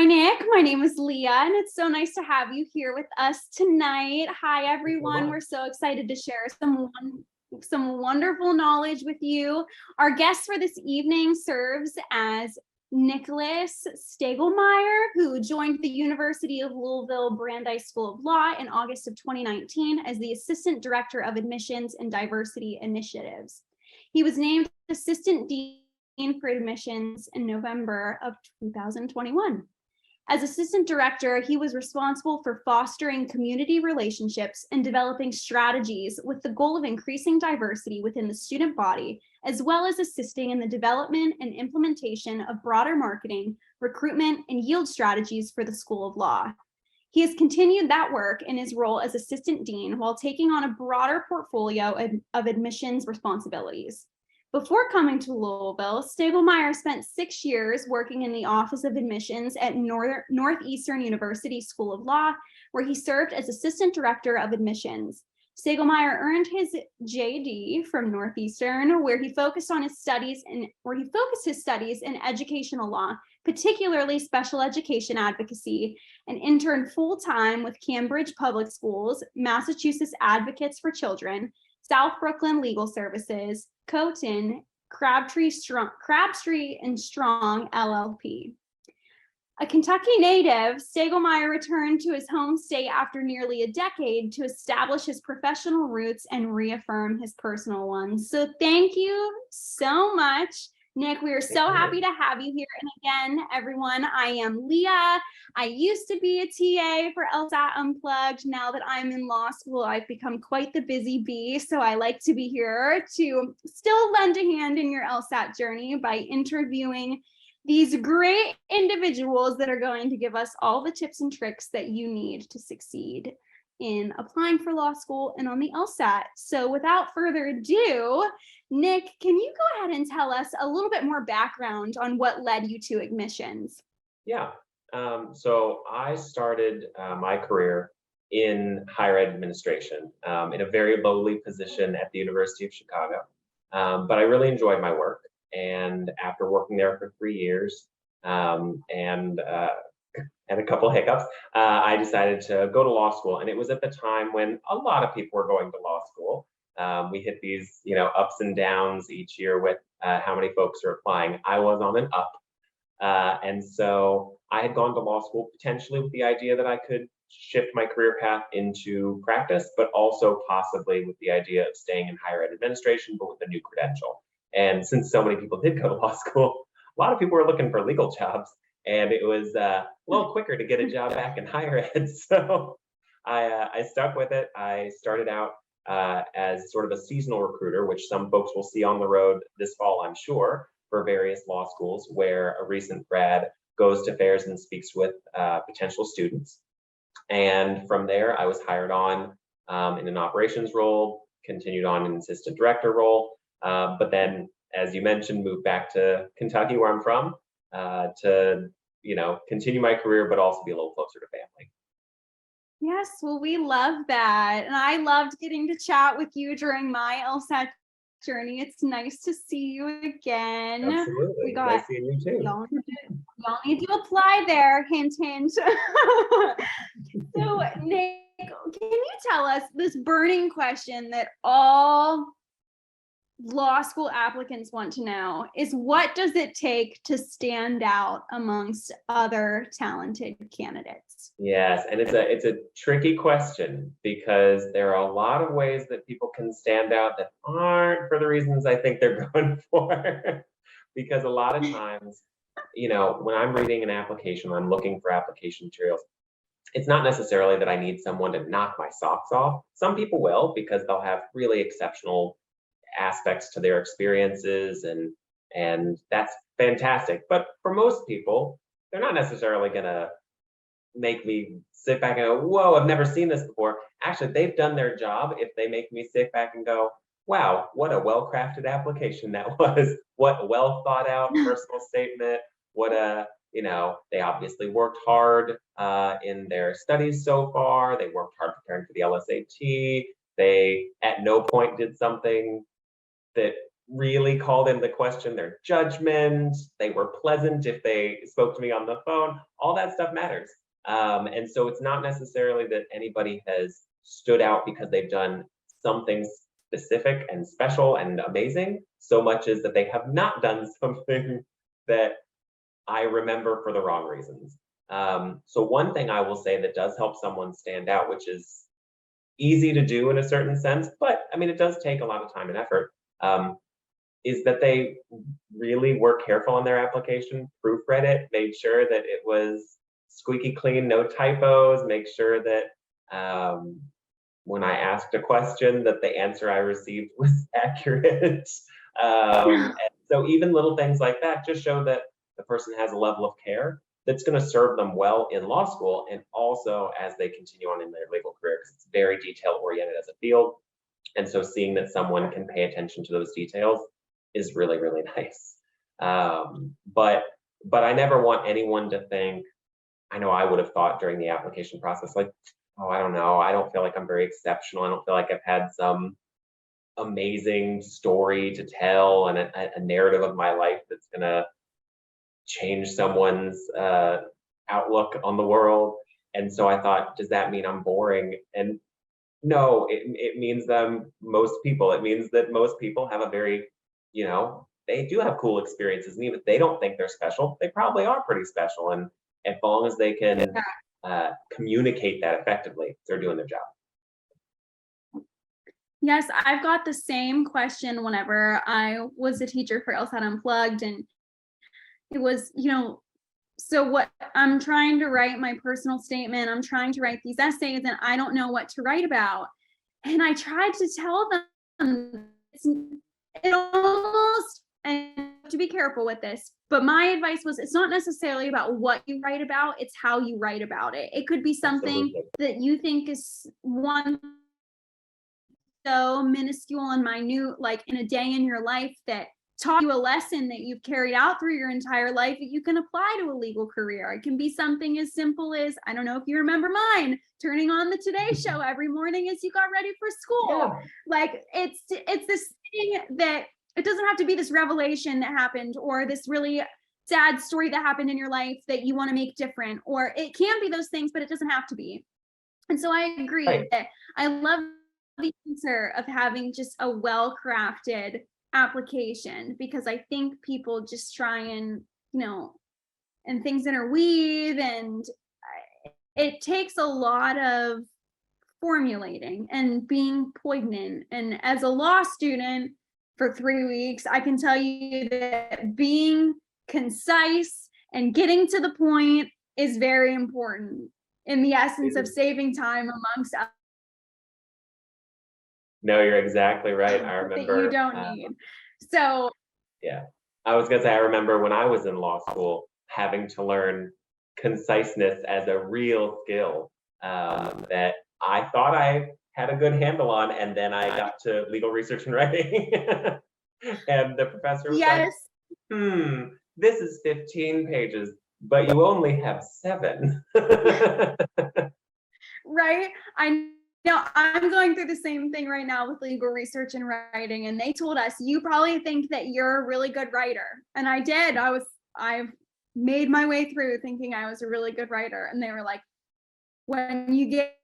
Nick. My name is Leah, and it's so nice to have you here with us tonight. Hi, everyone. We're so excited to share some wonderful knowledge with you. Our guest for this evening serves as Nicholas Stiegelmeyer, who joined the University of Louisville Brandeis School of Law in August of 2019 as the Assistant Director of Admissions and Diversity Initiatives. He was named Assistant Dean for Admissions in November of 2021. As Assistant Director, he was responsible for fostering community relationships and developing strategies with the goal of increasing diversity within the student body, as well as assisting in the development and implementation of broader marketing, recruitment, and yield strategies for the School of Law. He has continued that work in his role as Assistant Dean while taking on a broader portfolio of admissions responsibilities. Before coming to Louisville, Stiegelmeyer spent 6 years working in the Office of Admissions at Northeastern University School of Law, where he served as Assistant Director of Admissions. Stiegelmeyer earned his JD from Northeastern, where he focused his studies in educational law, particularly special education advocacy, and interned full-time with Cambridge Public Schools, Massachusetts Advocates for Children, South Brooklyn Legal Services, Coton, Crabtree and Strong LLP. A Kentucky native, Stiegelmeyer returned to his home state after nearly a decade to establish his professional roots and reaffirm his personal ones. So thank you so much, Nick. We are so happy to have you here. And again, everyone, I am Leah. I used to be a TA for LSAT Unplugged. Now that I'm in law school, I've become quite the busy bee. So I like to be here to still lend a hand in your LSAT journey by interviewing these great individuals that are going to give us all the tips and tricks that you need to succeed in applying for law school and on the LSAT. So without further ado, Nick, can you go ahead and tell us a little bit more background on what led you to admissions? Yeah, so I started my career in higher ed administration in a very lowly position at the University of Chicago, but I really enjoyed my work. And after working there for 3 years and had a couple hiccups, I decided to go to law school. And it was at the time when a lot of people were going to law school. We hit these, ups and downs each year with how many folks are applying. I was on an up. And so I had gone to law school potentially with the idea that I could shift my career path into practice, but also possibly with the idea of staying in higher ed administration, but with a new credential. And since so many people did go to law school, a lot of people were looking for legal jobs, and it was a little quicker to get a job back in higher ed. So I stuck with it. I started out as sort of a seasonal recruiter, which some folks will see on the road this fall, I'm sure, for various law schools, where a recent grad goes to fairs and speaks with potential students. And from there, I was hired on in an operations role, continued on an assistant director role. But then, as you mentioned, moved back to Kentucky, where I'm from, to continue my career, but also be a little closer to family. Yes, well, we love that. And I loved getting to chat with you during my LSAT journey. It's nice to see you again. Absolutely. Nice seeing you too. Y'all need to apply there, hint, hint. So, Nick, can you tell us this burning question that all law school applicants want to know is, what does it take to stand out amongst other talented candidates? Yes, and it's a tricky question because there are a lot of ways that people can stand out that aren't for the reasons I think they're going for. Because a lot of times, when I'm reading an application, I'm looking for application materials, it's not necessarily that I need someone to knock my socks off. Some people will, because they'll have really exceptional aspects to their experiences, and that's fantastic. But for most people, they're not necessarily gonna make me sit back and go, whoa, I've never seen this before. Actually, they've done their job if they make me sit back and go, wow, what a well-crafted application that was. What a well thought out personal statement. What a, they obviously worked hard in their studies so far. They worked hard preparing for the LSAT. They at no point did something that really called into question their judgment. They were pleasant if they spoke to me on the phone. All that stuff matters. And so it's not necessarily that anybody has stood out because they've done something specific and special and amazing, so much as that they have not done something that I remember for the wrong reasons. So one thing I will say that does help someone stand out, which is easy to do in a certain sense, but I mean, it does take a lot of time and effort, is that they really were careful on their application, proofread it, made sure that it was squeaky clean, no typos, make sure that when I asked a question that the answer I received was accurate. And so even little things like that just show that the person has a level of care that's going to serve them well in law school and also as they continue on in their legal career, because it's very detail oriented as a field. And so seeing that someone can pay attention to those details is really, really nice. But I never want anyone to think, I know I would have thought during the application process, like, oh, I don't know, I don't feel like I'm very exceptional. I don't feel like I've had some amazing story to tell and a narrative of my life that's gonna change someone's outlook on the world. And so I thought, does that mean I'm boring? And no, it means most people, it means that most people have a very, they do have cool experiences. And even if they don't think they're special, they probably are pretty special. And as long as they can communicate that effectively, they're doing their job. Yes, I've got the same question whenever I was a teacher for LSAT Unplugged, and it was, so what I'm trying to write my personal statement, I'm trying to write these essays, and I don't know what to write about. And I tried to tell them, it almost, and to be careful with this, but my advice was, it's not necessarily about what you write about, it's how you write about it. It could be something that you think is one so minuscule and minute, like in a day in your life, that taught you a lesson that you've carried out through your entire life that you can apply to a legal career. It can be something as simple as, I don't know if you remember mine, turning on the Today Show every morning as you got ready for school. Yeah. Like it's this thing that it doesn't have to be this revelation that happened or this really sad story that happened in your life that you want to make different, or it can be those things, but it doesn't have to be. And so I agree that I love the answer of having just a well-crafted application, because I think people just try and, and things interweave, and it takes a lot of formulating and being poignant. And as a law student for 3 weeks, I can tell you that being concise and getting to the point is very important in the essence of saving time amongst others. No, you're exactly right. I remember. That you don't need. So. Yeah, I was gonna say, I remember when I was in law school having to learn conciseness as a real skill that I thought I had a good handle on, and then I got to legal research and writing, and the professor was like, this is 15 pages, but you only have 7. Right? I know I'm going through the same thing right now with legal research and writing, and they told us, you probably think that you're a really good writer. And I did. I've made my way through thinking I was a really good writer. And they were like, when you get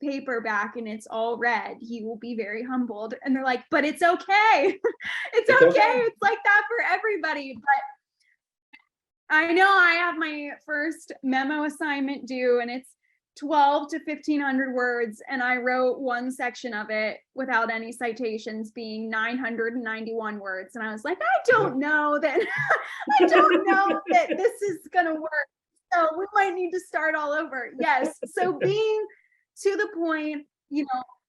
paper back and it's all red, you will be very humbled. And they're like, but it's okay. It's okay. It's like that for everybody. But I know I have my first memo assignment due, and it's 12 to 1500 words, and I wrote one section of it without any citations, being 991 words. And I was like, I don't know that I don't know that this is gonna work, so we might need to start all over. Yes, so being to the point,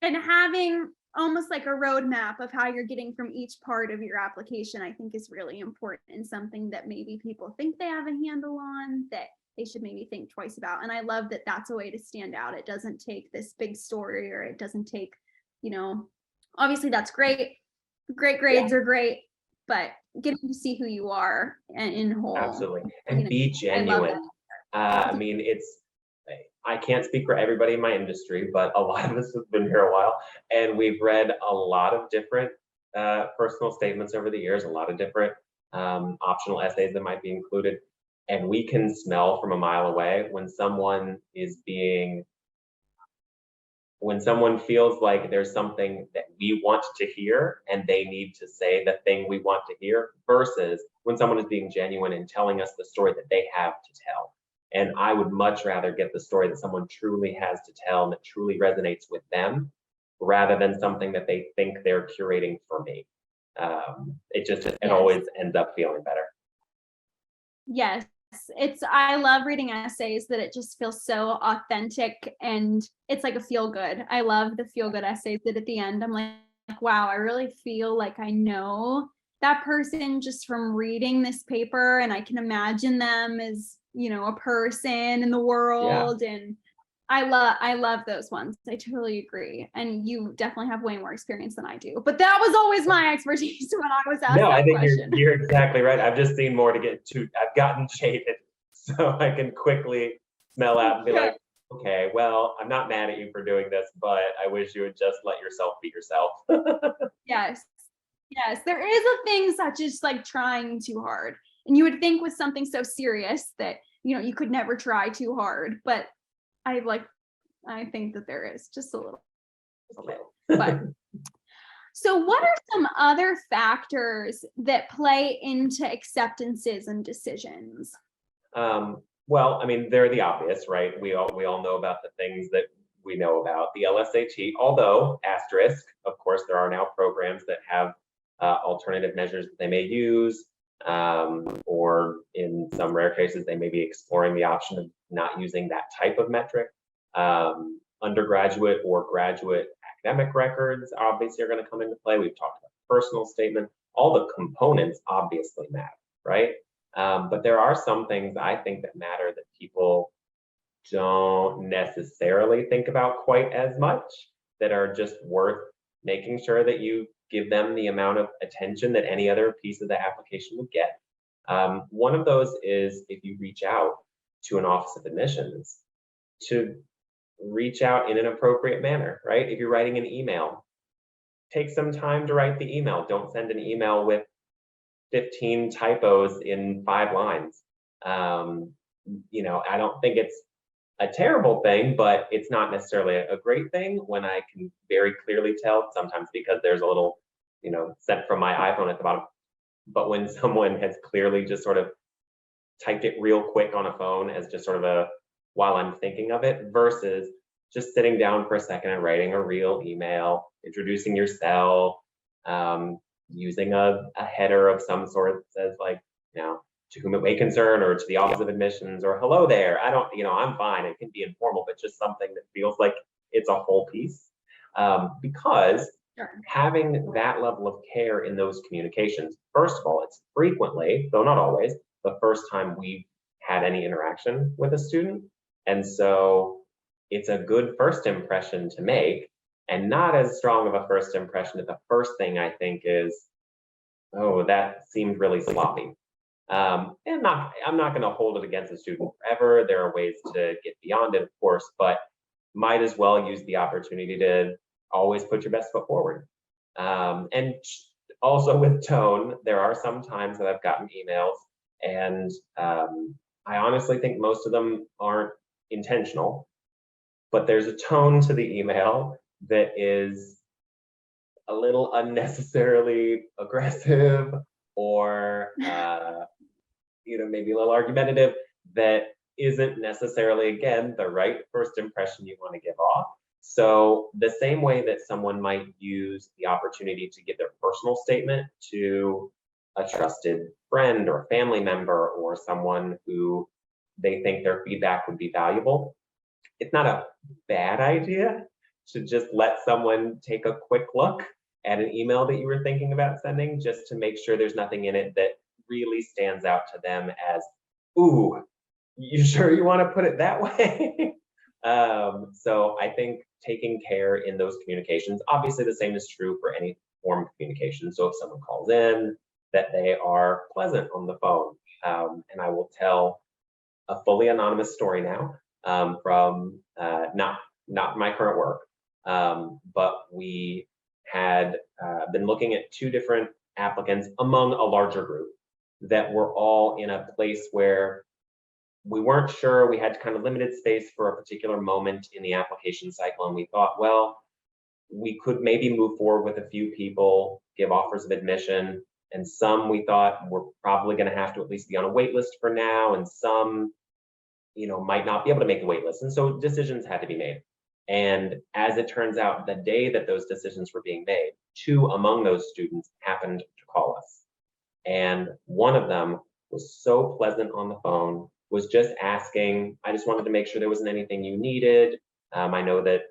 and having almost like a roadmap of how you're getting from each part of your application, I think is really important, and something that maybe people think they have a handle on that they should maybe think twice about. And I love that that's a way to stand out. It doesn't take this big story, or it doesn't take, obviously that's great. Great grades are great, but getting to see who you are and in whole. Absolutely. And be genuine. I mean, I can't speak for everybody in my industry, but a lot of us have been here a while, and we've read a lot of different personal statements over the years, a lot of different optional essays that might be included. And we can smell from a mile away when someone feels like there's something that we want to hear and they need to say the thing we want to hear, versus when someone is being genuine and telling us the story that they have to tell. And I would much rather get the story that someone truly has to tell and that truly resonates with them, rather than something that they think they're curating for me. It always ends up feeling better. Yes, I love reading essays that it just feels so authentic, and it's like a feel good. I love the feel good essays that at the end I'm like, wow, I really feel like I know that person just from reading this paper, and I can imagine them as, you know, a person in the world. And I love those ones. I totally agree. And you definitely have way more experience than I do. But that was always my expertise when I was asked I that think question. you're exactly right. I've just seen more to get to. I've gotten jaded, so I can quickly smell out and be like, okay, well, I'm not mad at you for doing this, but I wish you would just let yourself be yourself. Yes. Yes. There is a thing such as like trying too hard. And you would think with something so serious that, you know, you could never try too hard. But I think that there is just a little bit. But so what are some other factors that play into acceptances and decisions? Well, I mean, they're the obvious, right? We all know about the things that we know about. The LSAT, although asterisk, of course, there are now programs that have alternative measures that they may use, or in some rare cases, they may be exploring the option of not using that type of metric. Undergraduate or graduate academic records obviously are going to come into play. We've talked about personal statement. All the components obviously matter, right? But there are some things I think that matter that people don't necessarily think about quite as much, that are just worth making sure that you give them the amount of attention that any other piece of the application would get. One of those is, if you reach out to an office of admissions, to reach out in an appropriate manner, right? If you're writing an email, take some time to write the email. Don't send an email with 15 typos in 5 lines. You know, I don't think it's a terrible thing, but it's not necessarily a great thing when I can very clearly tell, sometimes because there's a little, you know, sent from my iPhone at the bottom. But when someone has clearly just sort of typed it real quick on a phone as just sort of a while I'm thinking of it, versus just sitting down for a second and writing a real email, introducing yourself, using a header of some sort that says, like, you know, to whom it may concern, or to the office of admissions, or hello there. I don't, you know, I'm fine. It can be informal, but just something that feels like it's a whole piece. Because having that level of care in those communications, first of all, it's frequently, though not always, the first time we've had any interaction with a student. And so it's a good first impression to make, and not as strong of a first impression that the first thing I think is, oh, that seemed really sloppy. And I'm not going to hold it against a student forever. There are ways to get beyond it, of course, but might as well use the opportunity to always put your best foot forward. And also with tone, there are some times that I've gotten emails, and I honestly think most of them aren't intentional, but there's a tone to the email that is a little unnecessarily aggressive, or you know, maybe a little argumentative, that isn't necessarily, again, the right first impression you want to give off. So the same way that someone might use the opportunity to give their personal statement to a trusted friend or family member, or someone who they think their feedback would be valuable, it's not a bad idea to just let someone take a quick look at an email that you were thinking about sending, just to make sure there's nothing in it that really stands out to them as, ooh, you sure you want to put it that way? So I think taking care in those communications, obviously the same is true for any form of communication. So if someone calls in, that they are pleasant on the phone. And I will tell a fully anonymous story now, from not my current work, but we had been looking at 2 different applicants among a larger group that were all in a place where we weren't sure. We had kind of limited space for a particular moment in the application cycle. And we thought, well, we could maybe move forward with a few people, give offers of admission, and some we thought were probably going to have to at least be on a wait list for now, and some, might not be able to make the wait list. And so decisions had to be made. And as it turns out, the day that those decisions were being made, 2 among those students happened to call us. And one of them was so pleasant on the phone, was just asking, I just wanted to make sure there wasn't anything you needed. I know that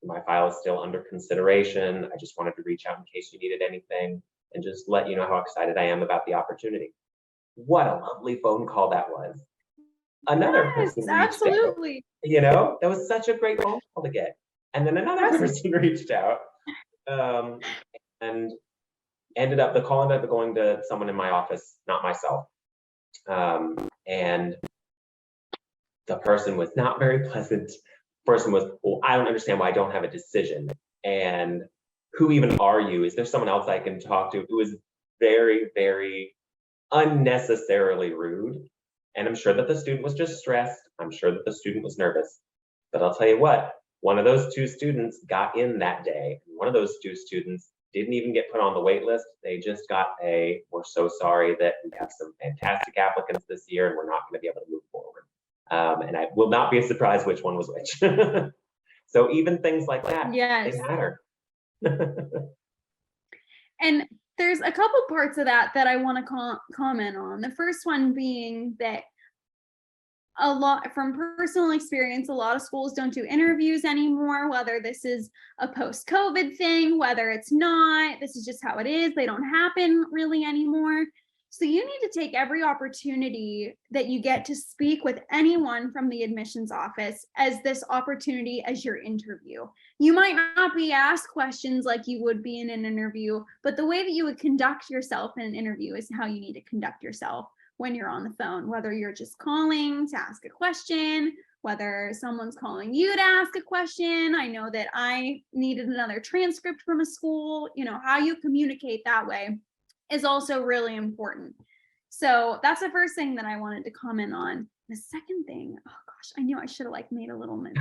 my file is still under consideration. I just wanted to reach out in case you needed anything and just let you know how excited I am about the opportunity. What a lovely phone call that was. Another person reached absolutely. out, that was such a great phone call to get. And then another person reached out and the call ended up going to someone in my office, not myself. And the person was not very pleasant. Person was, well, I don't understand why I don't have a decision. And who even are you? Is there someone else I can talk to? It was very, very unnecessarily rude. And I'm sure that the student was just stressed. I'm sure that the student was nervous. But I'll tell you what, one of those 2 students got in that day. One of those 2 students didn't even get put on the wait list. They just got we're so sorry that we have some fantastic applicants this year and we're not going to be able to move forward. And I will not be surprised which one was which. So even things like that, Yes, they matter. and there's a couple parts of that I want to comment on. The first one being that a lot, from personal experience, a lot of schools don't do interviews anymore, whether this is a post-COVID thing, whether it's not, this is just how it is. They don't happen really anymore. So you need to take every opportunity that you get to speak with anyone from the admissions office as this opportunity as your interview. You might not be asked questions like you would be in an interview, but the way that you would conduct yourself in an interview is how you need to conduct yourself when you're on the phone, whether you're just calling to ask a question, whether someone's calling you to ask a question. I know that I needed another transcript from a school, how you communicate that way is also really important. So that's the first thing that I wanted to comment on. The second thing, oh gosh, I knew I should have like made a little note.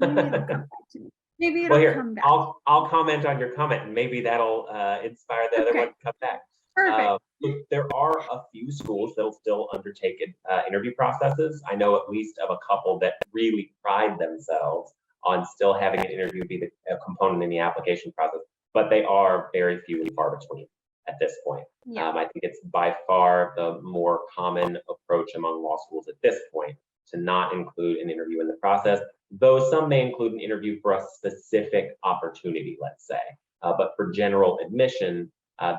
Maybe it'll come back to me. Maybe it'll come back. I'll comment on your comment and maybe that'll inspire the other one to come back. Perfect. There are a few schools that'll still undertake interview processes. I know at least of a couple that really pride themselves on still having an interview be a component in the application process, but they are very few and far between at this point. Yeah. I think it's by far the more common approach among law schools at this point to not include an interview in the process, though some may include an interview for a specific opportunity, let's say. But for general admission,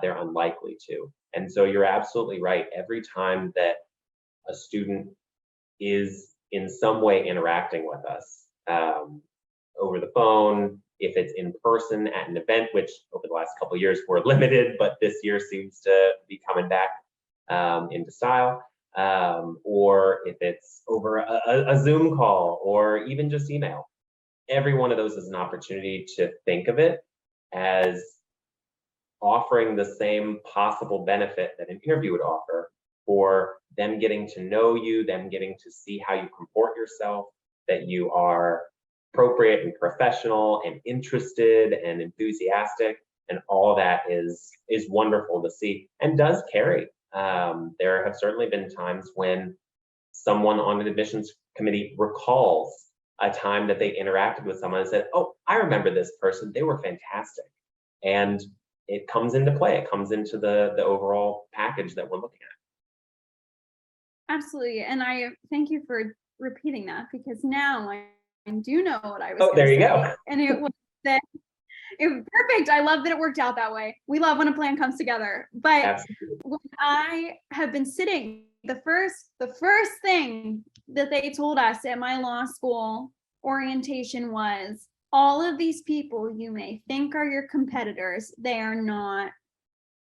they're unlikely to. And so you're absolutely right. Every time that a student is in some way interacting with us over the phone, if it's in person at an event, which over the last couple of years were limited, but this year seems to be coming back into style, or if it's over a Zoom call or even just email. Every one of those is an opportunity to think of it as offering the same possible benefit that an interview would offer for them getting to know you, them getting to see how you comport yourself, that you are appropriate and professional and interested and enthusiastic, and all that is wonderful to see and does carry. There have certainly been times when someone on an admissions committee recalls a time that they interacted with someone and said, oh, I remember this person, they were fantastic. And it comes into play, it comes into the overall package that we're looking at. Absolutely, and I thank you for repeating that, because now I do know what I was Oh, there you go. And it was perfect. I love that it worked out that way. We love when a plan comes together. But Absolutely. when I have been sitting, the first thing that they told us at my law school orientation was, all of these people you may think are your competitors, they are not.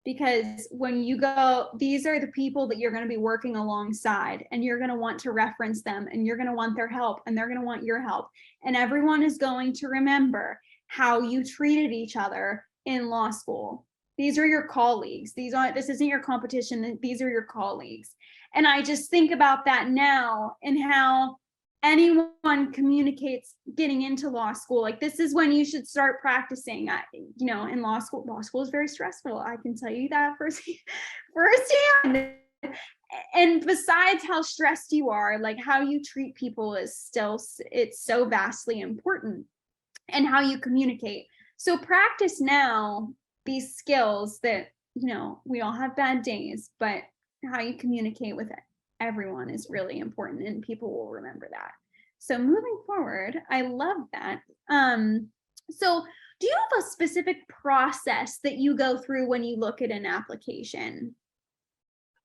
Because when you go, these are the people that you're going to be working alongside, and you're going to want to reference them, and you're going to want their help, and they're going to want your help. And everyone is going to remember how you treated each other in law school. These are your colleagues. This isn't your competition. These are your colleagues. And I just think about that now and how anyone communicates getting into law school. Like, this is when you should start practicing. In law school is very stressful. I can tell you that firsthand. And besides how stressed you are, like, how you treat people it's so vastly important, and how you communicate. So practice now these skills that, we all have bad days, but how you communicate with everyone is really important, and people will remember that. So moving forward, I love that. So do you have a specific process that you go through when you look at an application?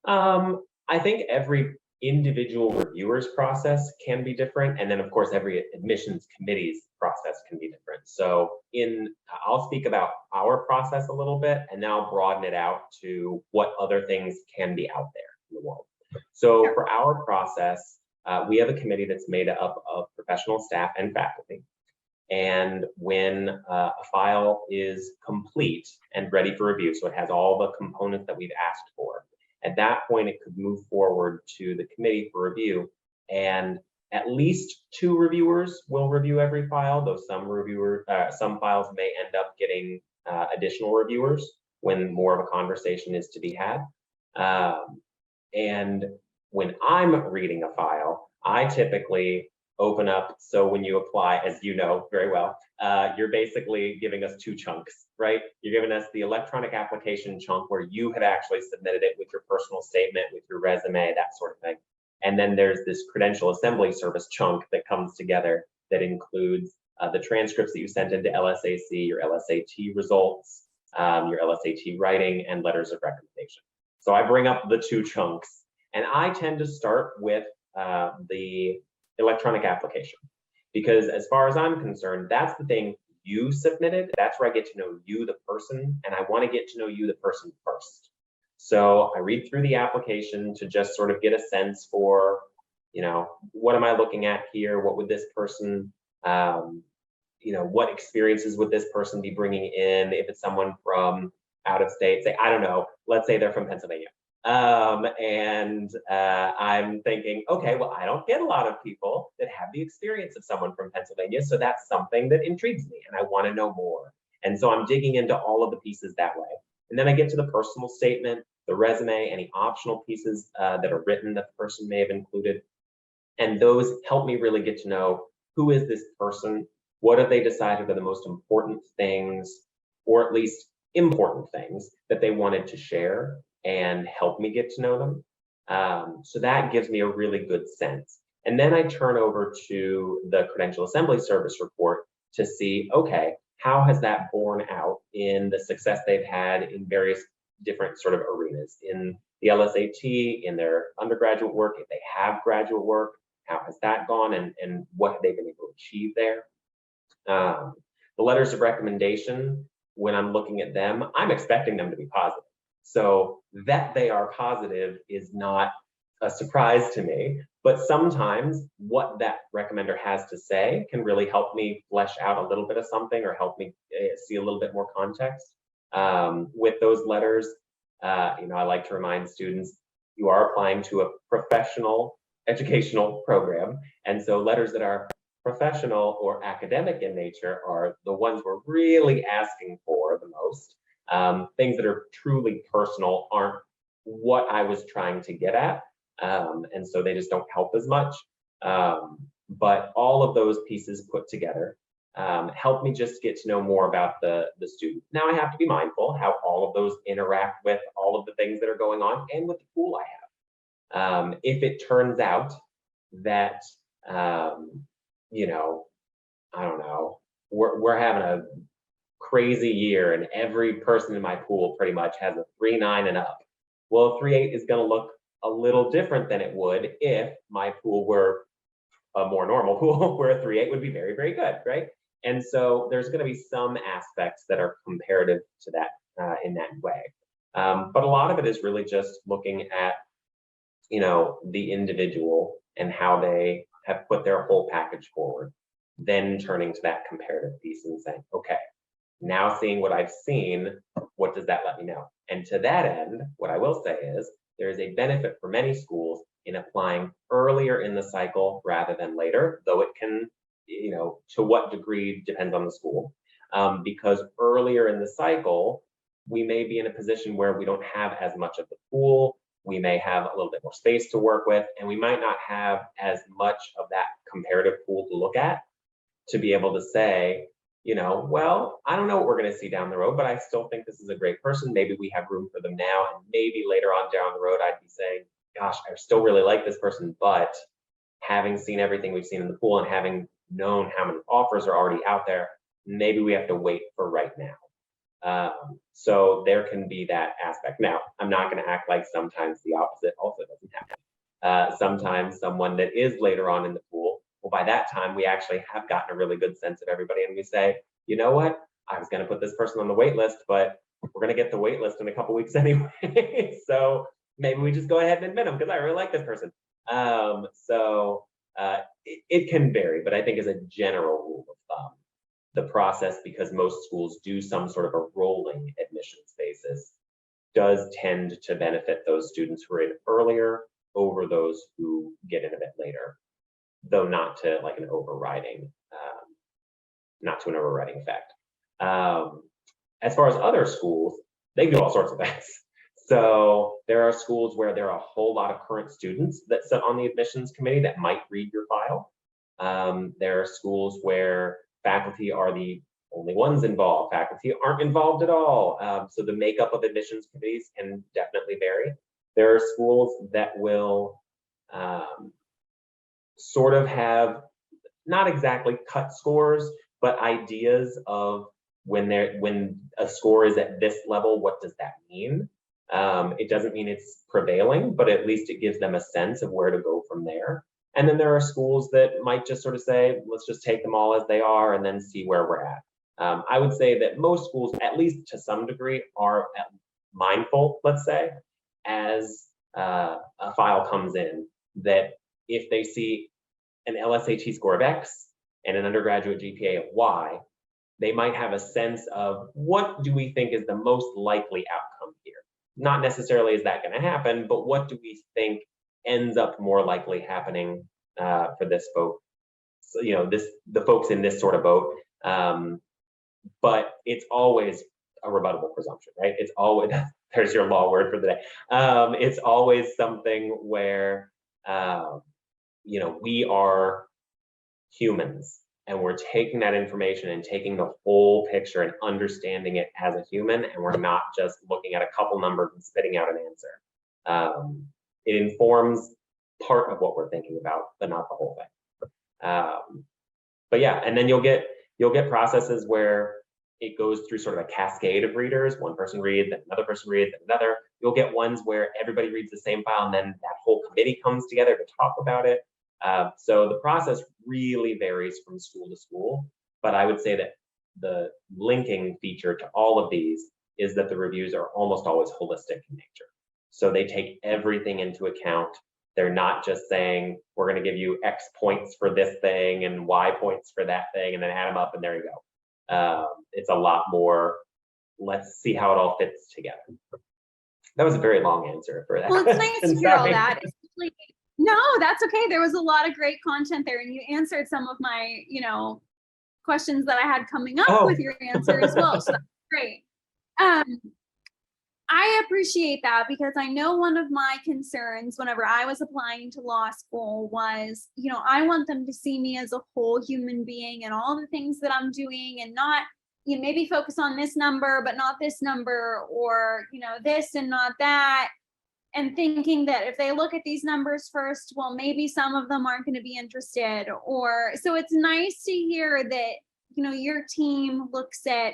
I think every individual reviewer's process can be different. And then of course, every admissions committee's process can be different. So I'll speak about our process a little bit, and then I'll broaden it out to what other things can be out there in the world. So for our process, we have a committee that's made up of professional staff and faculty. And when a file is complete and ready for review, so it has all the components that we've asked for, at that point, it could move forward to the committee for review. And at least 2 reviewers will review every file, though some files may end up getting additional reviewers when more of a conversation is to be had. And when I'm reading a file, I typically open up. So when you apply, as you know very well, you're basically giving us 2 chunks, right? You're giving us the electronic application chunk where you have actually submitted it with your personal statement, with your resume, that sort of thing. And then there's this credential assembly service chunk that comes together that includes the transcripts that you sent into LSAC, your LSAT results, your LSAT writing, and letters of recommendation. So I bring up the 2 chunks, and I tend to start with the electronic application, because as far as I'm concerned, that's the thing you submitted. That's where I get to know you, the person, and I want to get to know you, the person, first. So I read through the application to just sort of get a sense for, what am I looking at here? What would this person, what experiences would this person be bringing in? If it's someone from out of state, say, I don't know, let's say they're from Pennsylvania. I'm thinking, okay, well, I don't get a lot of people that have the experience of someone from Pennsylvania. So that's something that intrigues me and I want to know more. And so I'm digging into all of the pieces that way. And then I get to the personal statement, the resume, any optional pieces that are written that the person may have included. And those help me really get to know, who is this person? What have they decided are the most important things, or at least important things that they wanted to share, and help me get to know them. So that gives me a really good sense. And then I turn over to the credential assembly service report to see, okay, how has that borne out in the success they've had in various different sort of arenas, in the LSAT, in their undergraduate work, if they have graduate work, how has that gone, and what have they been able to achieve there? The letters of recommendation, when I'm looking at them, I'm expecting them to be positive. So that they are positive is not a surprise to me, but sometimes what that recommender has to say can really help me flesh out a little bit of something, or help me see a little bit more context. With those letters, I like to remind students, you are applying to a professional educational program. And so letters that are professional or academic in nature are the ones we're really asking for the most. Things that are truly personal aren't what I was trying to get at. And so they just don't help as much. But all of those pieces put together help me just get to know more about the student. Now I have to be mindful how all of those interact with all of the things that are going on and with the pool I have. If it turns out that, I don't know, we're having a crazy year and every person in my pool pretty much has a 3.9 and up. Well, a 3.8 is going to look a little different than it would if my pool were a more normal pool where a 3.8 would be very, very good, right? And so there's going to be some aspects that are comparative to that in that way. But a lot of it is really just looking at, the individual and how they have put their whole package forward, then turning to that comparative piece and saying, okay, Now seeing what I've seen, what does that let me know? And to that end, what I will say is there is a benefit for many schools in applying earlier in the cycle rather than later, though it can, to what degree depends on the school. Because earlier in the cycle, we may be in a position where we don't have as much of the pool, we may have a little bit more space to work with, and we might not have as much of that comparative pool to look at to be able to say, well, I don't know what we're going to see down the road, but I still think this is a great person. Maybe we have room for them now. And maybe later on down the road, I'd be saying, gosh, I still really like this person, but having seen everything we've seen in the pool and having known how many offers are already out there, maybe we have to wait for right now. So there can be that aspect. Now, I'm not going to act like sometimes the opposite also doesn't happen. Sometimes someone that is later on in the pool, well, by that time, we actually have gotten a really good sense of everybody, and we say, you know what? I was going to put this person on the wait list, but we're going to get the wait list in a couple weeks anyway. So maybe we just go ahead and admit them because I really like this person. It can vary, but I think as a general rule of thumb, the process, because most schools do some sort of a rolling admissions basis, does tend to benefit those students who are in earlier over those who get in a bit later, though not to like an overriding, effect. As far as other schools, they do all sorts of things. So there are schools where there are a whole lot of current students that sit on the admissions committee that might read your file. There are schools where faculty are the only ones involved. Faculty aren't involved at all. So the makeup of admissions committees can definitely vary. There are schools that will sort of have not exactly cut scores, but ideas of when a score is at this level, what does that mean? It doesn't mean it's prevailing, but at least it gives them a sense of where to go from there. And then there are schools that might just sort of say, let's just take them all as they are and then see where we're at. I would say that most schools, at least to some degree, are mindful, let's say, as a file comes in, that if they see an LSAT score of X and an undergraduate GPA of Y, they might have a sense of what do we think is the most likely outcome here? Not necessarily is that going to happen, but what do we think ends up more likely happening for this folk? So, the folks in this sort of boat. But it's always a rebuttable presumption, right? It's always, there's your law word for the day. It's always something where, we are humans, and we're taking that information and taking the whole picture and understanding it as a human, and we're not just looking at a couple numbers and spitting out an answer. It informs part of what we're thinking about, but not the whole thing. But yeah, and then you'll get processes where it goes through sort of a cascade of readers. One person reads, then another person reads, then another. You'll get ones where everybody reads the same file, and then that whole committee comes together to talk about it. So the process really varies from school to school, but I would say that the linking feature to all of these is that the reviews are almost always holistic in nature. So they take everything into account. They're not just saying, we're going to give you X points for this thing and Y points for that thing, and then add them up, and there you go. It's a lot more, let's see how it all fits together. That was a very long answer for that. Well, it's nice to hear all that. No, that's okay. There was a lot of great content there, and you answered some of my, questions that I had coming up with your answer as well. So that's great. I appreciate that, because I know one of my concerns whenever I was applying to law school was, I want them to see me as a whole human being and all the things that I'm doing, and not, maybe focus on this number, but not this number, or, this and not that. And thinking that if they look at these numbers first, well, maybe some of them aren't going to be interested. Or so it's nice to hear that, your team looks at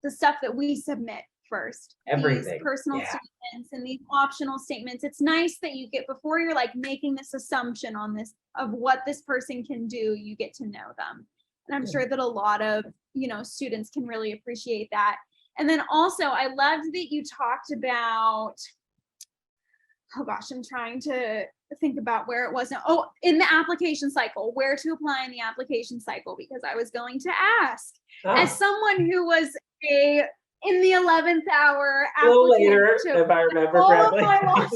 the stuff that we submit first. Everything. These personal statements and these optional statements. It's nice that you get, before you're like making this assumption on this of what this person can do, you get to know them. And I'm sure that a lot of, students can really appreciate that. And then also, I loved that you talked about oh gosh, I'm trying to think about where it wasn't. Oh, in the application cycle, where to apply in the application cycle, because I was going to ask, as Oh, someone who was in the 11th hour a little applicant later, to if I remember all of correctly. my law.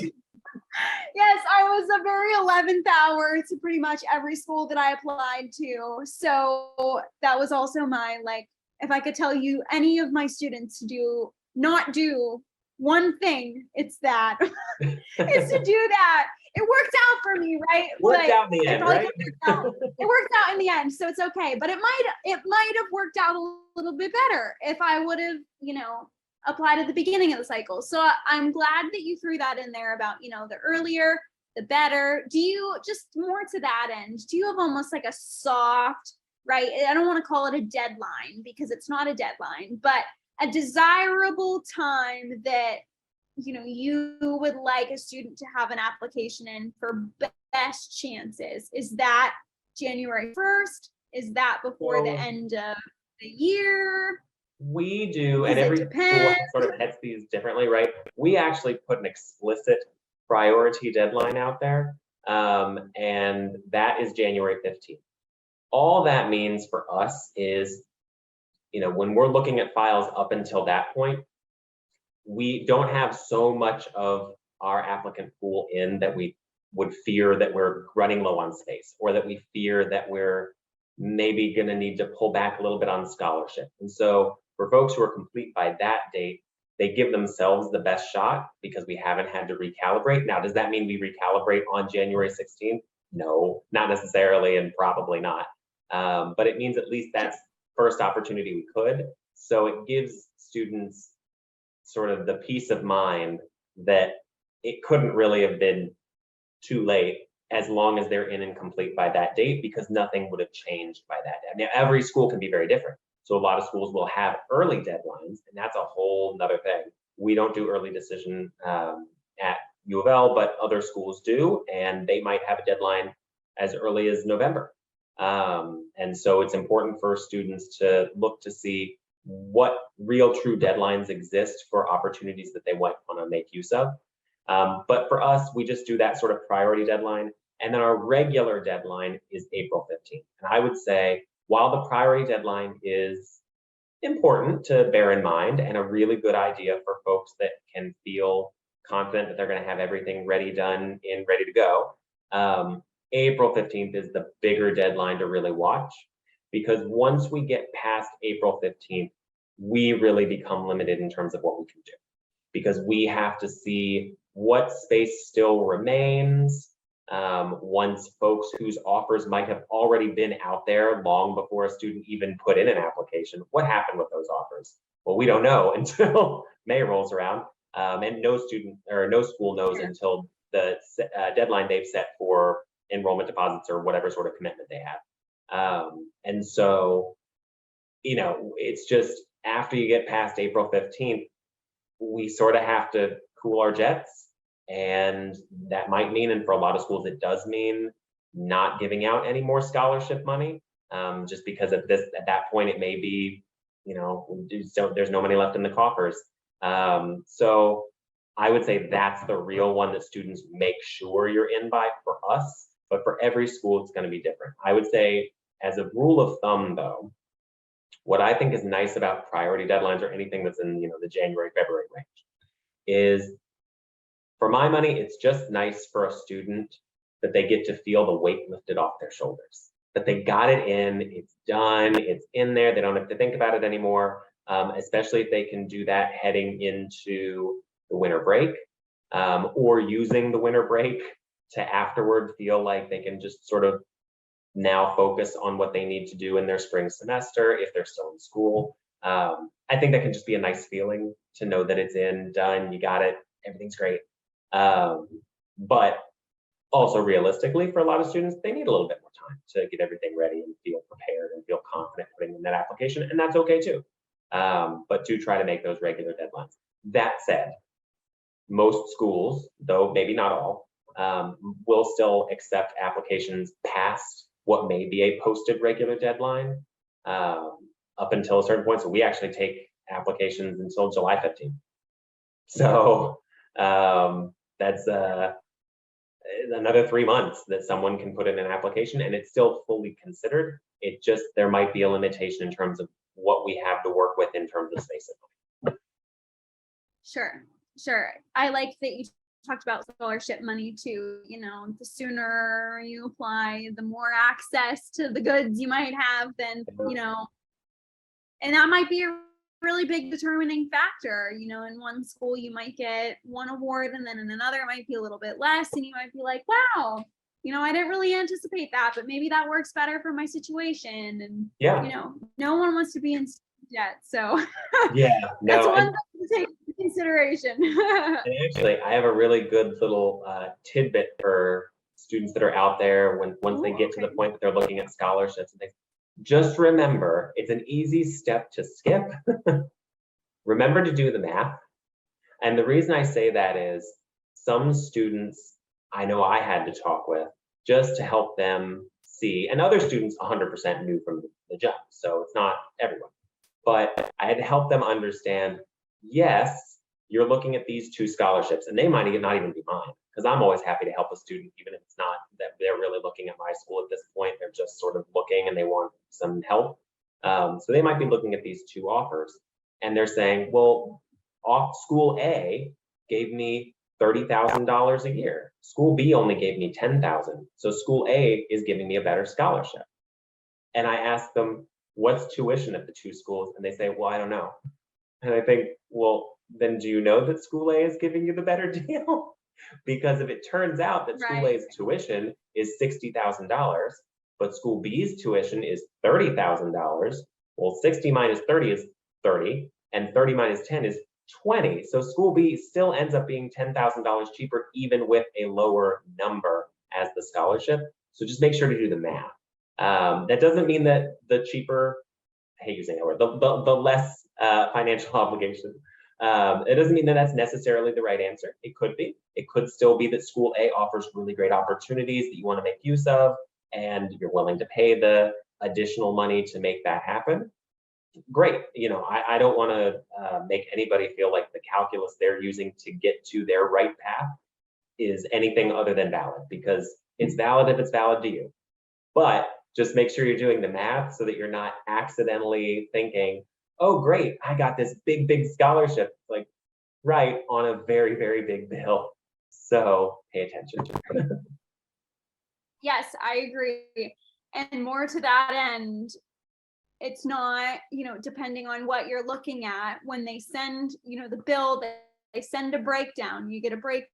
Yes, I was a very 11th hour to pretty much every school that I applied to. So that was also my, like, if I could tell you any of my students to not do one thing, it's that, is to do that. It worked out for me, right? Worked But out in the it end, probably right? could have worked out. It worked out in the end, so it's okay. But it might have worked out a little bit better if I would have, applied at the beginning of the cycle. So I'm glad that you threw that in there about, the earlier, the better. Do you, just more to that end, do you have almost like a soft, right? I don't want to call it a deadline because it's not a deadline, but a desirable time that, you would like a student to have an application in for best chances? Is that January 1st? Is that before the end of the year? We do, and Does it every school depend? sort of hits these differently, right? We actually put an explicit priority deadline out there, and that is January 15th. All that means for us is, when we're looking at files up until that point, we don't have so much of our applicant pool in that we would fear that we're running low on space, or that we fear that we're maybe going to need to pull back a little bit on scholarship. And so for folks who are complete by that date, they give themselves the best shot because we haven't had to recalibrate. Now, does that mean we recalibrate on January 16th? No, not necessarily, and probably not. But it means at least that's first opportunity we could. So it gives students sort of the peace of mind that it couldn't really have been too late, as long as they're in and complete by that date, because nothing would have changed by that day. Now, every school can be very different. So a lot of schools will have early deadlines, and that's a whole nother thing. We don't do early decision at U of L, but other schools do, and they might have a deadline as early as November. And so it's important for students to look to see what real true deadlines exist for opportunities that they might want to make use of. But for us, we just do that sort of priority deadline. And then our regular deadline is April 15th. And I would say, while the priority deadline is important to bear in mind and a really good idea for folks that can feel confident that they're going to have everything ready, done, and ready to go, April 15th is the bigger deadline to really watch, because once we get past April 15th, we really become limited in terms of what we can do, because we have to see what space still remains. Once folks whose offers might have already been out there long before a student even put in an application, what happened with those offers? Well, we don't know until May rolls around, and no student or no school knows until the deadline they've set for enrollment deposits or whatever sort of commitment they have. And so, it's just after you get past April 15th, we sort of have to cool our jets. And that might mean, and for a lot of schools, it does mean not giving out any more scholarship money, just because at that point, it may be, there's no money left in the coffers. So I would say that's the real one that students make sure you're in by for us, but for every school, it's going to be different. I would say, as a rule of thumb, though, what I think is nice about priority deadlines or anything that's in, the January, February range is, for my money, it's just nice for a student that they get to feel the weight lifted off their shoulders, that they got it in, it's done, it's in there, they don't have to think about it anymore, especially if they can do that heading into the winter break, or using the winter break to afterward feel like they can just sort of now focus on what they need to do in their spring semester if they're still in school. I think that can just be a nice feeling to know that it's in, done, you got it, everything's great. But also realistically, for a lot of students, they need a little bit more time to get everything ready and feel prepared and feel confident putting in that application, and that's okay too. But do try to make those regular deadlines. That said, most schools, though maybe not all, will still accept applications past what may be a posted regular deadline, up until a certain point. So we actually take applications until July 15th. So That's another 3 months that someone can put in an application, and it's still fully considered. It just, there might be a limitation in terms of what we have to work with in terms of space. Sure, sure. I like that you talked about scholarship money too. You know, the sooner you apply, the more access to the goods you might have, then, you know, and that might be a really big determining factor. You know, in one school you might get one award, and then in another it might be a little bit less, and you might be like, wow, you know, I didn't really anticipate that, but maybe that works better for my situation. And Yeah. you know, no one wants to be in debt, so Yeah, that's no, one and, thing to take into consideration. and actually, I have a really good little tidbit for students that are out there once they get to the point that they're looking at scholarships and things. Just remember, it's an easy step to skip. Remember to do the math. And the reason I say that is some students I know I had to talk with just to help them see, and other students 100% knew from the jump, so it's not everyone. But I had to help them understand, yes, you're looking at these 2 scholarships, and they might not even be mine, because I'm always happy to help a student, even if it's not that they're really looking at my school at this point. They're just sort of looking and they want some help. So they might be looking at these 2 offers, and they're saying, well, school A gave me $30,000 a year. School B only gave me $10,000. So school A is giving me a better scholarship. And I asked them, what's tuition at the 2 schools? And they say, well, I don't know. And I think, well, then do you know that school A is giving you the better deal? Because if it turns out that school A's tuition is $60,000, but school B's tuition is $30,000, well, 60 minus 30 is 30, and 30 minus 10 is 20. So school B still ends up being $10,000 cheaper, even with a lower number as the scholarship. So just make sure to do the math. That doesn't mean that the cheaper, I hate using that word, the less financial obligation. It doesn't mean that that's necessarily the right answer. It could be. It could still be that school A offers really great opportunities that you want to make use of, and you're willing to pay the additional money to make that happen. Great. You know, I don't want to make anybody feel like the calculus they're using to get to their right path is anything other than valid, because it's valid if it's valid to you. But just make sure you're doing the math so that you're not accidentally thinking, oh, great, I got this big, big scholarship. Like, right, on a very, very big bill. So pay attention to it. Yes, I agree. And more to that end, it's not, you know, depending on what you're looking at, when they send, you know, the bill, they send a breakdown. You get a breakdown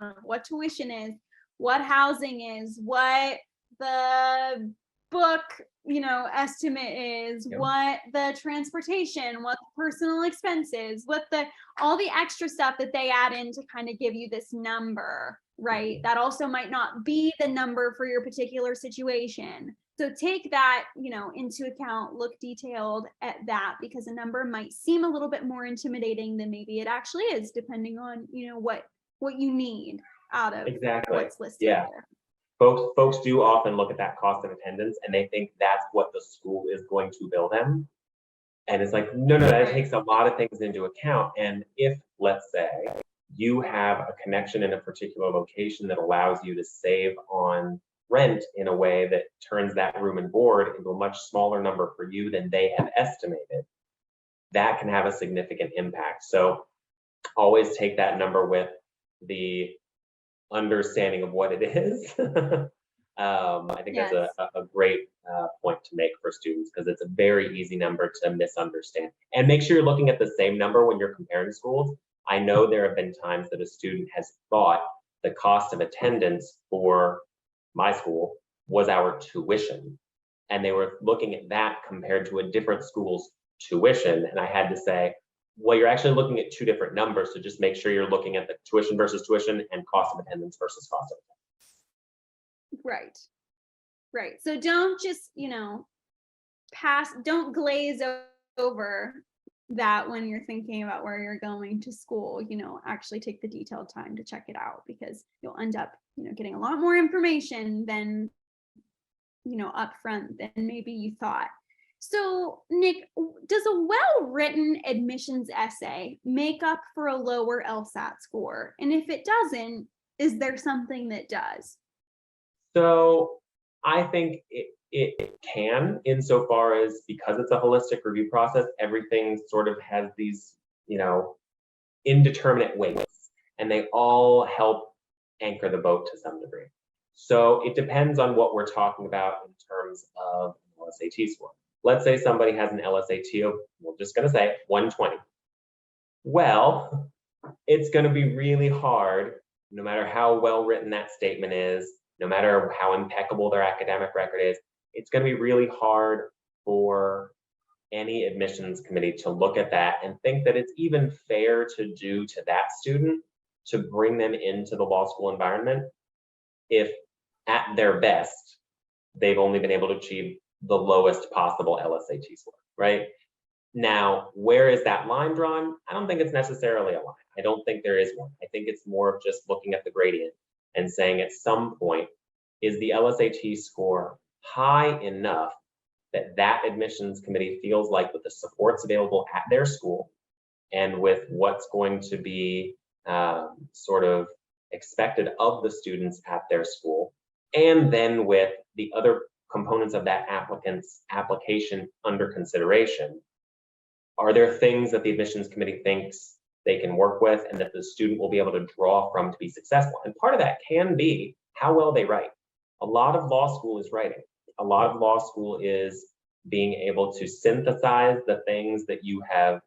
of what tuition is, what housing is, what the book, you know, estimate is, what the transportation, what the personal expenses, what the all the extra stuff that they add in to kind of give you this number, right? That also might not be the number for your particular situation. So take that, you know, into account, look detailed at that, because a number might seem a little bit more intimidating than maybe it actually is, depending on, you know, what you need out of what's listed there. Folks do often look at that cost of attendance and they think that's what the school is going to bill them. And it's like, no, that takes a lot of things into account. And if, let's say, you have a connection in a particular location that allows you to save on rent in a way that turns that room and board into a much smaller number for you than they have estimated, that can have a significant impact. So always take that number with the understanding of what it is. I think that's a great point to make for students, because it's a very easy number to misunderstand. And make sure you're looking at the same number when you're comparing schools. I know there have been times that a student has thought the cost of attendance for my school was our tuition, and they were looking at that compared to a different school's tuition. And I had to say, well, you're actually looking at 2 different numbers, so just make sure you're looking at the tuition versus tuition and cost of attendance versus cost of attendance. Right. So don't just, you know, don't glaze over that when you're thinking about where you're going to school. You know, actually take the detailed time to check it out, because you'll end up, you know, getting a lot more information than, you know, upfront than maybe you thought. So, Nick, does a well-written admissions essay make up for a lower LSAT score? And if it doesn't, is there something that does? So I think it can, insofar as, because it's a holistic review process, everything sort of has these, indeterminate weights, and they all help anchor the boat to some degree. So it depends on what we're talking about in terms of an LSAT score. Let's say somebody has an LSAT of, we're just going to say 120. Well, it's going to be really hard, no matter how well written that statement is, no matter how impeccable their academic record is, it's going to be really hard for any admissions committee to look at that and think that it's even fair to do to that student to bring them into the law school environment if at their best they've only been able to achieve the lowest possible LSAT score, right? Now, where is that line drawn? I don't think it's necessarily a line. I don't think there is one. I think it's more of just looking at the gradient and saying at some point, is the LSAT score high enough that that admissions committee feels like, with the supports available at their school and with what's going to be sort of expected of the students at their school, and then with the other components of that applicant's application under consideration, are there things that the admissions committee thinks they can work with and that the student will be able to draw from to be successful? And part of that can be how well they write. A lot of law school is writing. A lot of law school is being able to synthesize the things that you have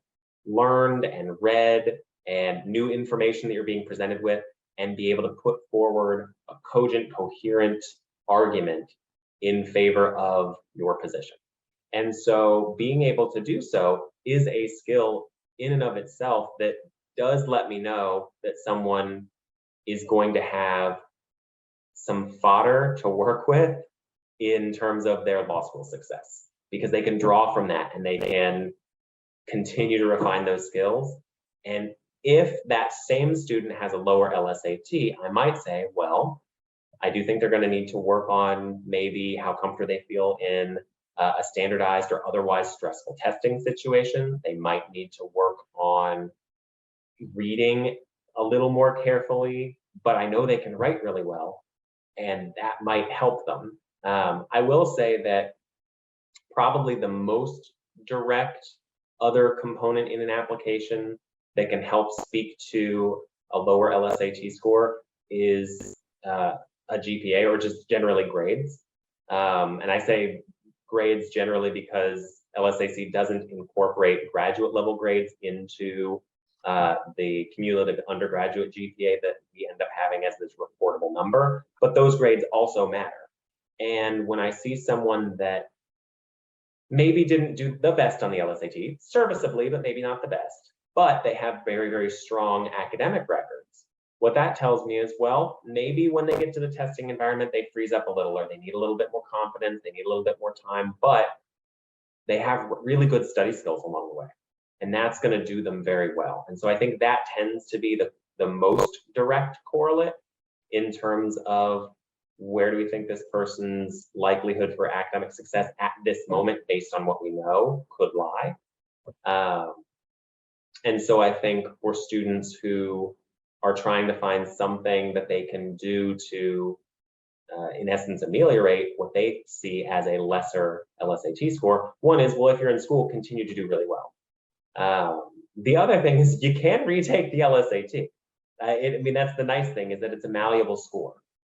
learned and read and new information that you're being presented with, and be able to put forward a cogent, coherent argument in favor of your position. And so being able to do so is a skill in and of itself that does let me know that someone is going to have some fodder to work with in terms of their law school success, because they can draw from that and they can continue to refine those skills. And if that same student has a lower LSAT, I might say, well, I do think they're going to need to work on maybe how comfortable they feel in a standardized or otherwise stressful testing situation. They might need to work on reading a little more carefully, but I know they can write really well, and that might help them. I will say that probably the most direct other component in an application that can help speak to a lower LSAT score is a GPA, or just generally grades. And I say grades generally because LSAC doesn't incorporate graduate level grades into the cumulative undergraduate GPA that we end up having as this reportable number, but those grades also matter. And when I see someone that maybe didn't do the best on the LSAT, serviceably, but maybe not the best, but they have very, very strong academic records, what that tells me is, well, maybe when they get to the testing environment, they freeze up a little, or they need a little bit more confidence, they need a little bit more time, but they have really good study skills along the way. And that's going to do them very well. And so I think that tends to be the most direct correlate in terms of where do we think this person's likelihood for academic success at this moment, based on what we know, could lie. And so I think for students who are trying to find something that they can do to, in essence, ameliorate what they see as a lesser LSAT score, one is, well, if you're in school, continue to do really well. The other thing is you can retake the LSAT. I mean, that's the nice thing, is that it's a malleable score,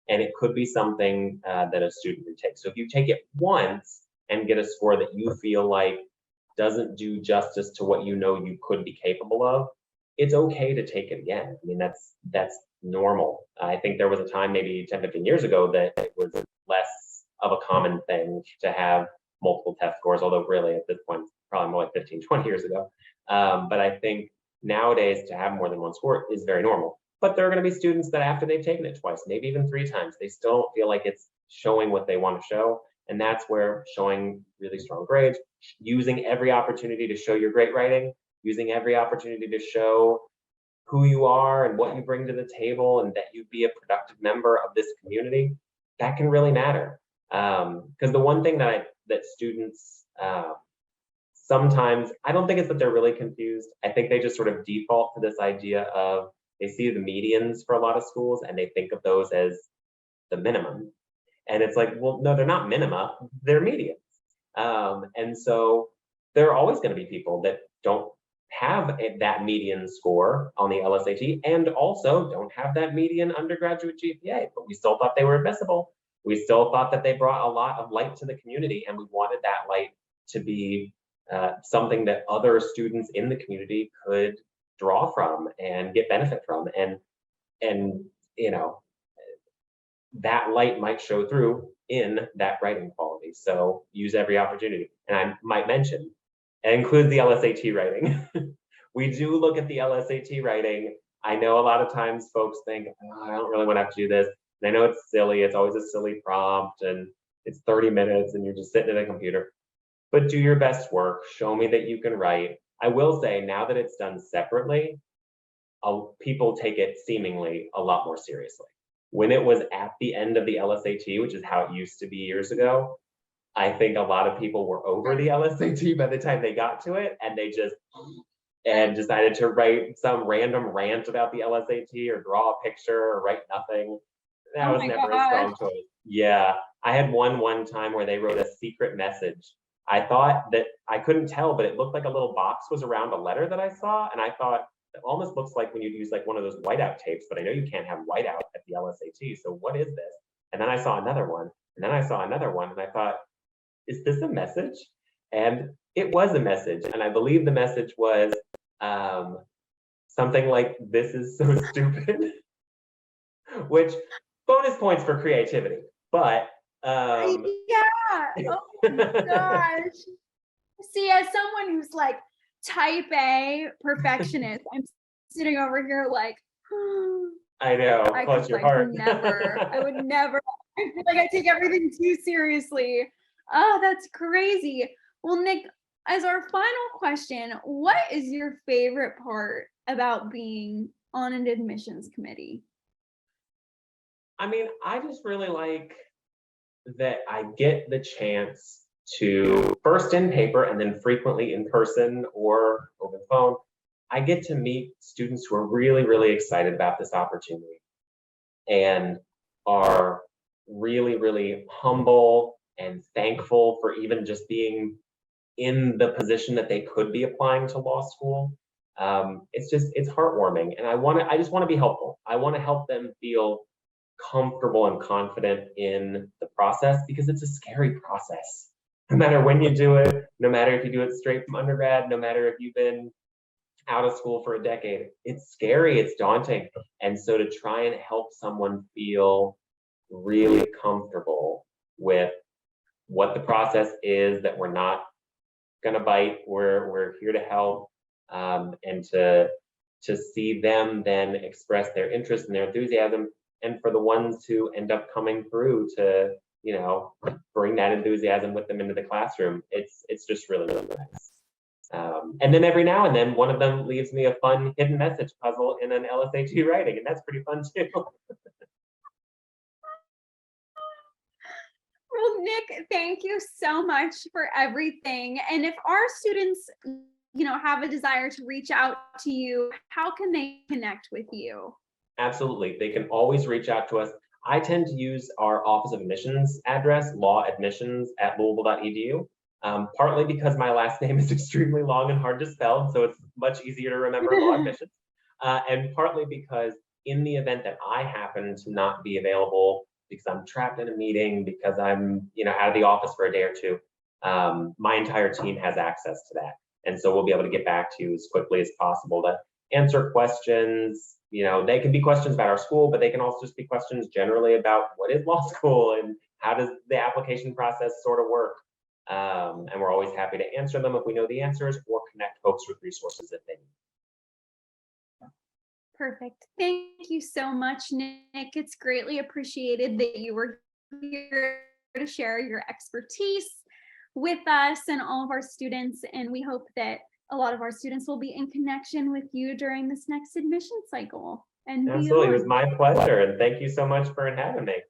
and it could be something that a student retakes. So if you take it once and get a score that you feel like doesn't do justice to what you know you could be capable of, it's okay to take it again. I mean, that's normal. I think there was a time maybe 10, 15 years ago that it was less of a common thing to have multiple test scores, although really at this point, probably more like 15, 20 years ago. But I think nowadays to have more than one score is very normal. But there are going to be students that after they've taken it twice, maybe even 3 times, they still don't feel like it's showing what they want to show. And that's where showing really strong grades, using every opportunity to show your great writing, using every opportunity to show who you are and what you bring to the table, and that you be a productive member of this community, that can really matter. Because the one thing that students sometimes I don't think it's that they're really confused. I think they just sort of default to this idea of they see the medians for a lot of schools and they think of those as the minimum. And it's like, well, no, they're not minima, they're medians. And so there are always going to be people that don't have that median score on the LSAT and also don't have that median undergraduate GPA, but we still thought they were admissible. We still thought that they brought a lot of light to the community, and we wanted that light to be something that other students in the community could draw from and get benefit from. And you know, that light might show through in that writing quality. So use every opportunity. And I might mention, it includes the LSAT writing. We do look at the LSAT writing. I know a lot of times folks think, oh, I don't really want to have to do this. And I know it's silly. It's always a silly prompt and it's 30 minutes and you're just sitting at a computer. But do your best work. Show me that you can write. I will say now that it's done separately, people take it seemingly a lot more seriously. When it was at the end of the LSAT, which is how it used to be years ago, I think a lot of people were over the LSAT by the time they got to it, and they just decided to write some random rant about the LSAT or draw a picture or write nothing. That was never a strong choice. Yeah, I had one time where they wrote a secret message. I thought that I couldn't tell, but it looked like a little box was around a letter that I saw, and I thought, it almost looks like when you use like one of those whiteout tapes, but I know you can't have whiteout at the LSAT. So what is this? And then I saw another one, and then I saw another one, and I thought, is this a message? And it was a message. And I believe the message was something like, this is so stupid, which bonus points for creativity. But yeah, oh my gosh. See, as someone who's like type A perfectionist, I'm sitting over here like, I know, close your heart. I would never, I feel like I take everything too seriously. Oh, that's crazy. Well, Nick, as our final question, what is your favorite part about being on an admissions committee? I mean, I just really like that I get the chance to, first in paper and then frequently in person or over the phone, I get to meet students who are really, really excited about this opportunity and are really, really humble and thankful for even just being in the position that they could be applying to law school. It's heartwarming, and I just want to be helpful. I want to help them feel comfortable and confident in the process, because it's a scary process. No matter when you do it, no matter if you do it straight from undergrad, no matter if you've been out of school for a decade, it's scary, it's daunting. And so to try and help someone feel really comfortable with what the process is, that we're not gonna bite, we're here to help, and to see them then express their interest and their enthusiasm, and for the ones who end up coming through to, you know, bring that enthusiasm with them into the classroom, it's just really, really nice. And then every now and then one of them leaves me a fun hidden message puzzle in an LSAT writing, and that's pretty fun too. Well, Nick, thank you so much for everything. And if our students, you know, have a desire to reach out to you, how can they connect with you? Absolutely, they can always reach out to us. I tend to use our Office of Admissions address, lawadmissions@louisville.edu, partly because my last name is extremely long and hard to spell, so it's much easier to remember law admissions, and partly because in the event that I happen to not be available because I'm trapped in a meeting, because I'm, you know, out of the office for a day or two, my entire team has access to that. And so we'll be able to get back to you as quickly as possible to answer questions. You know, they can be questions about our school, but they can also just be questions generally about what is law school and how does the application process sort of work. And we're always happy to answer them if we know the answers, or connect folks with resources if they need. Perfect. Thank you so much, Nick. It's greatly appreciated that you were here to share your expertise with us and all of our students. And we hope that a lot of our students will be in connection with you during this next admission cycle. And absolutely, it was my pleasure. And thank you so much for having me.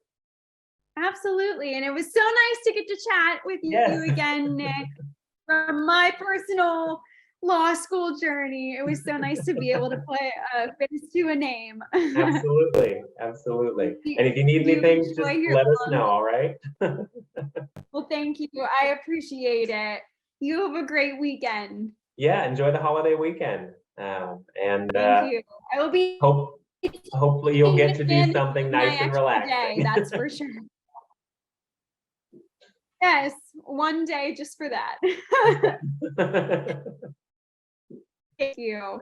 Absolutely. And it was so nice to get to chat with you again, Nick. from my personal law school journey. It was so nice to be able to put a face to a name. Absolutely, absolutely. And if you need anything, just let us know, all right? Well, thank you. I appreciate it. You have a great weekend. Yeah, enjoy the holiday weekend. And Thank you. I will be hopefully you'll get to do something my nice and extra relaxing. day, that's for sure. Yes, one day just for that. Thank you.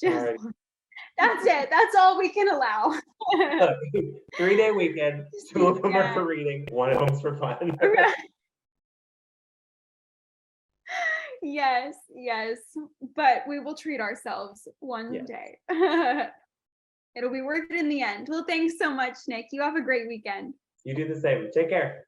Just, All right. that's it. That's all we can allow. Look, 3-day weekend, 2 of them are for reading, 1 of them's for fun. Yes, yes, but we will treat ourselves one Yes. day. It'll be worth it in the end. Well, thanks so much, Nick. You have a great weekend. You do the same. Take care.